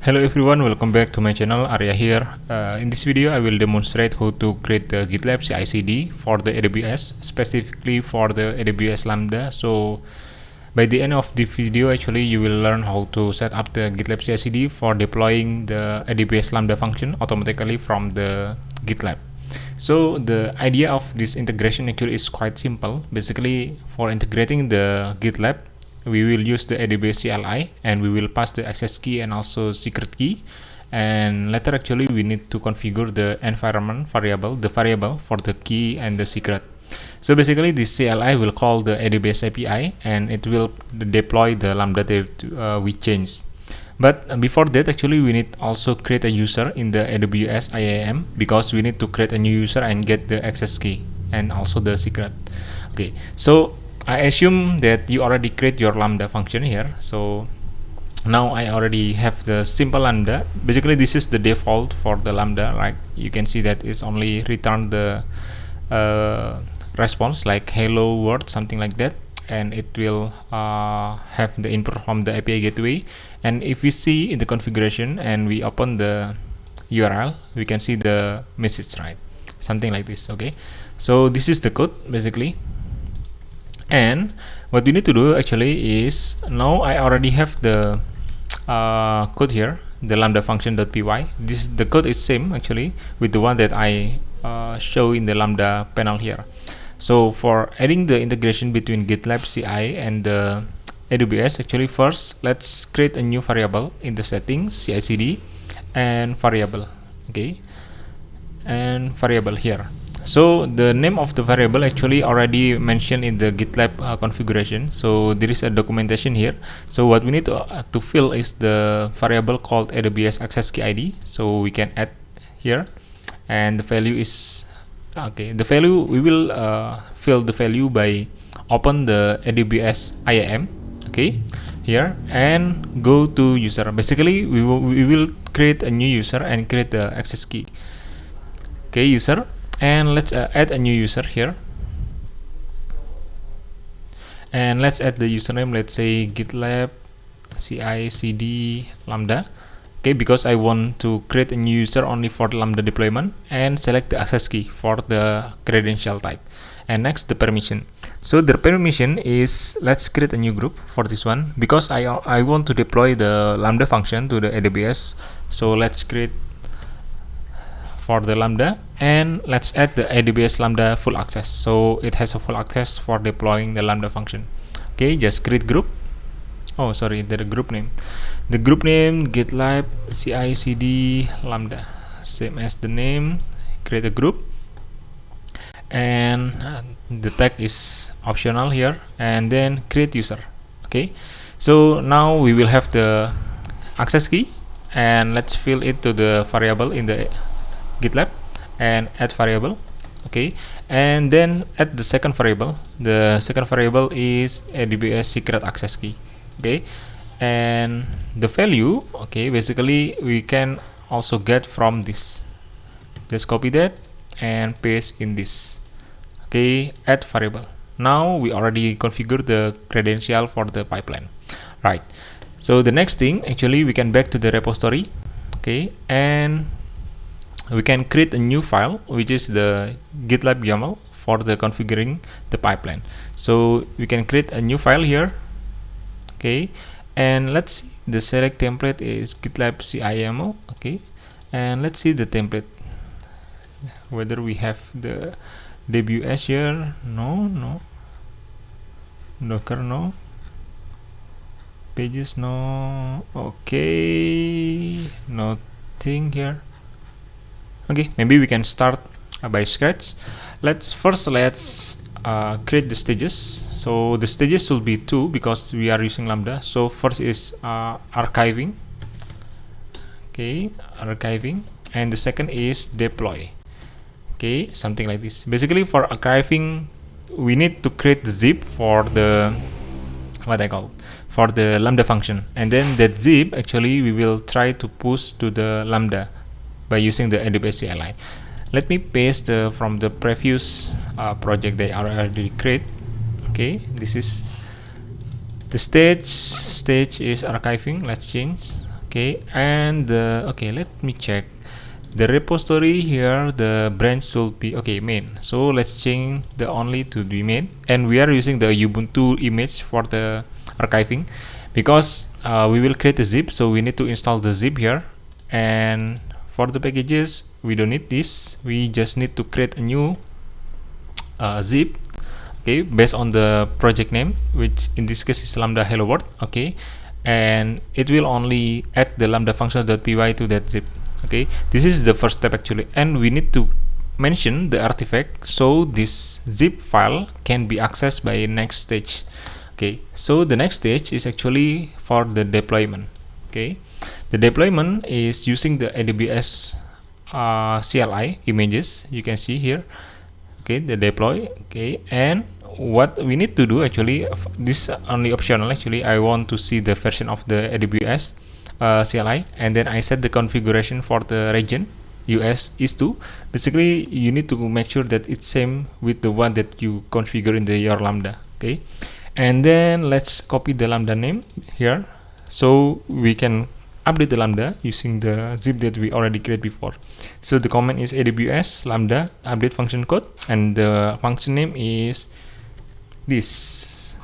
Hello everyone, welcome back to my channel. Arya here. In this video I will demonstrate how to create the GitLab CI/CD for the AWS, specifically for the AWS Lambda. So by the end of the video actually you will learn how to set up the GitLab CI/CD for deploying the AWS Lambda function automatically from the GitLab. So the idea of this integration actually is quite simple. Basically, for integrating the GitLab, we will use the AWS CLI and we will pass the access key and also secret key, and later actually we need to configure the environment variable, the variable for the key and the secret. So basically this CLI will call the AWS API and it will deploy the Lambda that we changed. But before that actually we need also create a user in the AWS IAM, because we need to create a new user and get the access key and also the secret. Okay, so I assume that you already create your Lambda function here. So now I already have the simple Lambda. Basically this is the default for the Lambda, right? You can see that it's only return the response like hello world, something like that, and it will have the input from the API gateway. And if we see in the configuration and we open the URL, we can see the message, right? Something like this. Okay, so this is the code basically. And what we need to do actually is, now I already have the code here, the lambda function.py. The code is same actually with the one that I show in the Lambda panel here. So for adding the integration between GitLab CI and the AWS, actually first let's create a new variable in the settings, CI/CD and variable. Okay, and variable here. So the name of the variable actually already mentioned in the GitLab configuration. So there is a documentation here. So what we need to fill is the variable called AWS access key ID. So we can add here, and the value is okay. The value we will fill the value by open the AWS IAM. Okay, here and go to user. Basically we will create a new user and create the access key. Okay, user. And let's add a new user here, and let's add the username. Let's say GitLab CI/CD Lambda. Okay, because I want to create a new user only for the Lambda deployment, and select the access key for the credential type. And next, the permission. So the permission is, let's create a new group for this one, because I want to deploy the Lambda function to the AWS. So let's create for the Lambda, and let's add the AWS Lambda full access, so it has a full access for deploying the Lambda function. Okay, just create group. Oh sorry, the group name GitLab CI/CD Lambda, same as the name. Create a group, and the tag is optional here, and then create user. Okay, so now we will have the access key, and let's fill it to the variable in the GitLab and add variable. Okay, and then add the second variable. The second variable is AWS secret access key. Okay, and the value, okay, basically we can also get from this. Just copy that and paste in this. Okay, add variable. Now we already configured the credential for the pipeline, right? So the next thing, actually we can back to the repository. Okay, and we can create a new file, which is the GitLab YAML for the configuring the pipeline. So we can create a new file here. Okay, and let's see, the select template is GitLab CI YAML. Okay, and let's see the template, whether we have the WS here. No. Docker, no. Pages, no. Okay, nothing here. Okay, maybe we can start by scratch. Let's create the stages. So the stages will be 2 because we are using Lambda. So first is archiving. Okay, archiving, and the second is deploy. Okay, something like this. Basically for archiving, we need to create the zip for the for the Lambda function, and then that zip actually we will try to push to the Lambda by using the AWS CLI. Let me paste from the previous project they already create. Okay, this is the stage is archiving. Let's change. Okay, and okay, let me check the repository here. The branch should be okay, main. So let's change the only to the main, and we are using the Ubuntu image for the archiving because we will create a zip, so we need to install the zip here. And for the packages, we don't need this. We just need to create a new zip, okay, based on the project name, which in this case is lambda hello world. Okay, and it will only add the lambda function.py to that zip. Okay, this is the first step actually, and we need to mention the artifact so this zip file can be accessed by next stage. Okay, so the next stage is actually for the deployment. Okay, the deployment is using the AWS CLI images. You can see here. Okay, the deploy. Okay, and what we need to do actually, this only optional actually. I want to see the version of the AWS CLI, and then I set the configuration for the region US East 2. Basically, you need to make sure that it's same with the one that you configure in your lambda. Okay, and then let's copy the lambda name here so we can update the lambda using the zip that we already created before. So the command is AWS lambda update function code, and the function name is this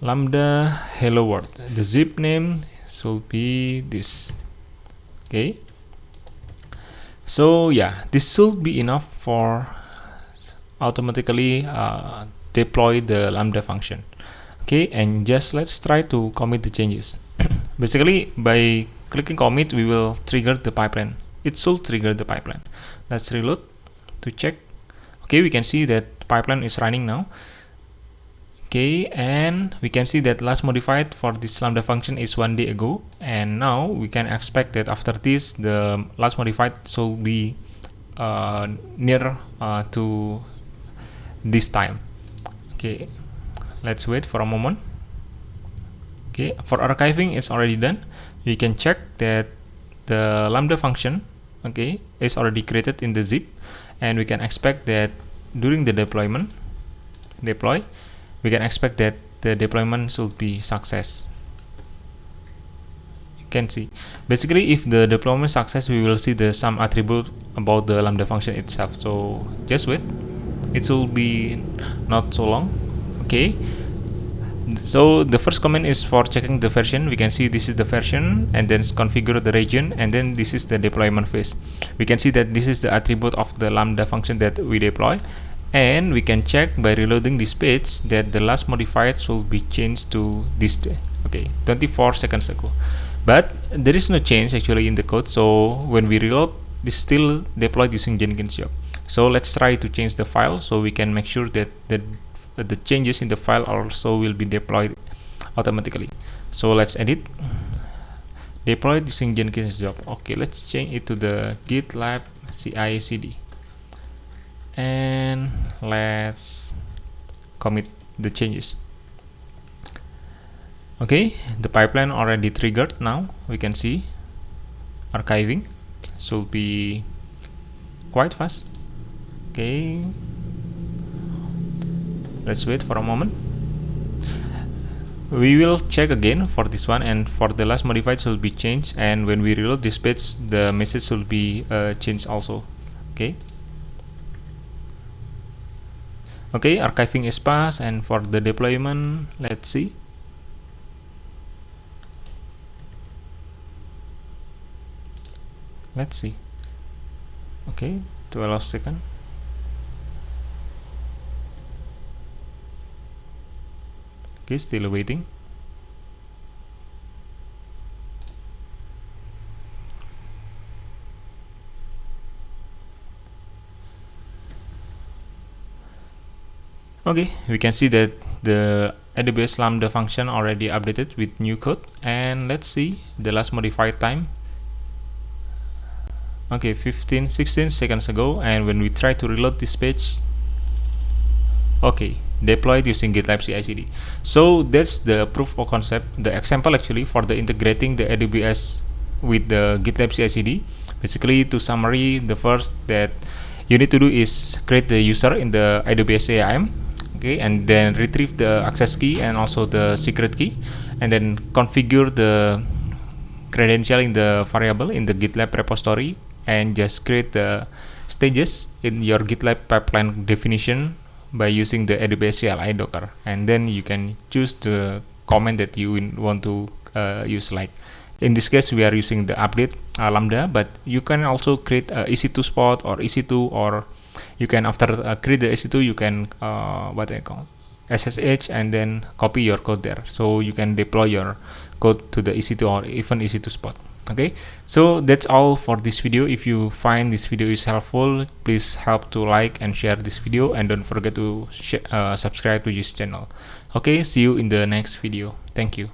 lambda hello world. The zip name should be this. Okay, so yeah, this should be enough for automatically deploy the lambda function. Okay, and just let's try to commit the changes. Basically, by clicking commit, we will trigger the pipeline. It should trigger the pipeline. Let's reload to check. Okay, we can see that pipeline is running now. Okay, and we can see that last modified for this lambda function is 1 day ago, and now we can expect that after this the last modified should be near to this time. Okay, let's wait for a moment. Okay, for archiving it's already done. We can check that the lambda function, okay, is already created in the zip, and we can expect that during the deploy, we can expect that the deployment should be success. You can see basically if the deployment success, we will see the some attribute about the lambda function itself. So just wait, it will be not so long. Okay, so the first command is for checking the version. We can see this is the version, and then configure the region, and then this is the deployment phase. We can see that this is the attribute of the lambda function that we deploy, and we can check by reloading this page that the last modified should be changed to this day. Okay, 24 seconds ago, but there is no change actually in the code. So when we reload, this is still deployed using Jenkins job. So let's try to change the file so we can make sure that the changes in the file also will be deployed automatically. So let's edit, deployed using Jenkins job. Okay, let's change it to the GitLab CI/CD, and let's commit the changes. Okay, the pipeline already triggered. Now we can see archiving should be quite fast. Okay, let's wait for a moment. We will check again for this one, and for the last modified should be changed, and when we reload this page the message should be changed also. Okay, okay, archiving is passed, and for the deployment, let's see. Let's see. Okay, 12 seconds. Okay, still waiting. Okay, we can see that the AWS Lambda function already updated with new code, and let's see the last modified time. Okay, 16 seconds ago, and when we try to reload this page, okay, deployed using GitLab CI/CD. So that's the proof of concept, the example actually for the integrating the AWS with the GitLab CI/CD. Basically, to summary, the first that you need to do is create the user in the AWS AIM, okay, and then retrieve the access key and also the secret key, and then configure the credentialing the variable in the GitLab repository and just create the stages in your GitLab pipeline definition by using the AWS CLI Docker, and then you can choose the command that you want to use. Like in this case, we are using the update Lambda, but you can also create a EC2 spot or EC2, or you can after create the EC2, you can what I call SSH and then copy your code there, so you can deploy your code to the EC2 or even EC2 spot. Okay, so that's all for this video. If you find this video is helpful, please help to like and share this video, and don't forget to subscribe to this channel. Okay, see you in the next video. Thank you.